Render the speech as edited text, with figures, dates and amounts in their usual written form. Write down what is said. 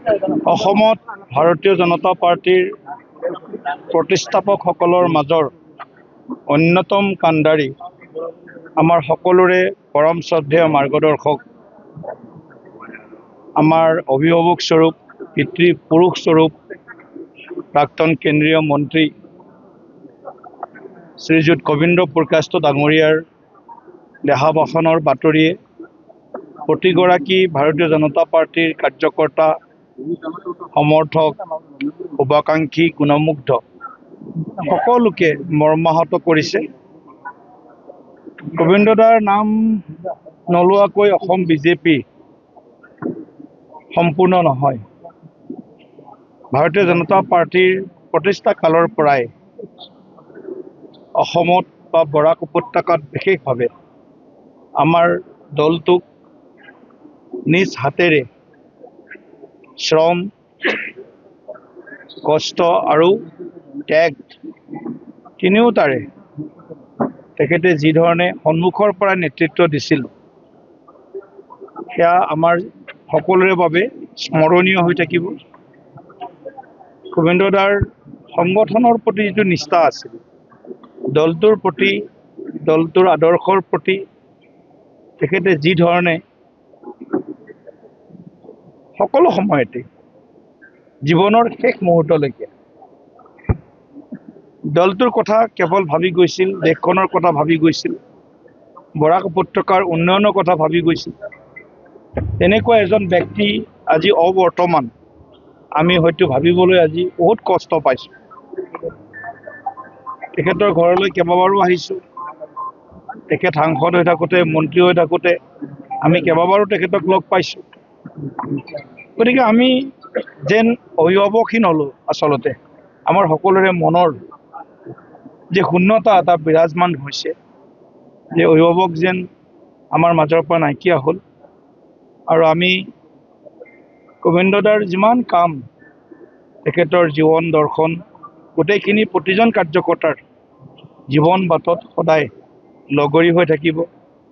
অসমত ভাৰতীয় জনতা পাৰ্টিৰ প্ৰতিষ্ঠাপকসকলৰ মাজৰ অন্যতম কাণ্ডাৰী আমাৰ সকলোৰে পৰম শ্ৰদ্ধেয় মাৰ্গদৰ্শক আমাৰ অভিভাৱক স্বৰূপ পিতৃপুৰুষ স্বৰূপ প্ৰাক্তন কেন্দ্ৰীয় মন্ত্ৰী শ্ৰীযুত গোবিন্দ পুৰকায়স্থ ডাঙৰীয়াৰ দেহাৱসানৰ বাতৰিয়ে প্ৰতিগৰাকী ভাৰতীয় জনতা পাৰ্টিৰ কাৰ্যকৰ্তা সমৰ্থক শুভাকাংক্ষী গুণমুগ্ধ সকলোকে মৰ্মাহত কৰিছে। গোবিন্দদাৰ নাম নলোৱাকৈ অসম বিজেপি সম্পূৰ্ণ নহয়। ভাৰতীয় জনতা পাৰ্টিৰ প্ৰতিষ্ঠা কালৰ পৰাই অসমত বা বৰাক উপত্যকাত বিশেষভাৱে আমাৰ দলটোক নিজ হাতেৰে শ্ৰম কষ্ট আৰু ত্যাগ তিনিওটাৰে তেখেতে যি ধৰণে সন্মুখৰ পৰা নেতৃত্ব দিছিল সেয়া আমাৰ সকলোৰে বাবে স্মৰণীয় হৈ থাকিব। গোবিন্দদাৰ সংগঠনৰ প্ৰতি যিটো নিষ্ঠা আছিল, দলটোৰ প্ৰতি, দলটোৰ আদৰ্শৰ প্ৰতি তেখেতে যি ধৰণে সকলো সময়তে জীৱনৰ শেষ মুহূৰ্তলৈকে দলটোৰ কথা কেৱল ভাবি গৈছিল, দেশখনৰ কথা ভাবি গৈছিল, বৰাক উপত্যকাৰ উন্নয়নৰ কথা ভাবি গৈছিল। তেনেকুৱা এজন ব্যক্তি আজি অবৰ্তমান আমি হয়তো ভাবিবলৈ আজি বহুত কষ্ট পাইছোঁ। তেখেতৰ ঘৰলৈ কেইবাবাৰো আহিছোঁ। তেখেত সাংসদ হৈ থাকোঁতে, মন্ত্ৰী হৈ থাকোঁতে আমি কেইবাবাৰো তেখেতক লগ পাইছোঁ। গতিকে আমি যেন অভিভাৱকহীন হ'লোঁ। আচলতে আমাৰ সকলোৰে মনৰ যে শূন্যতা এটা বিৰাজমান হৈছে, যে অভিভাৱক যেন আমাৰ মাজৰ পৰা নাইকিয়া হ'ল। আৰু আমি গোবিন্দদাৰ যিমান কাম, তেখেতৰ জীৱন দৰ্শন গোটেইখিনি প্ৰতিজন কাৰ্যকৰ্তাৰ জীৱন বাটত সদায় লগৰী হৈ থাকিব।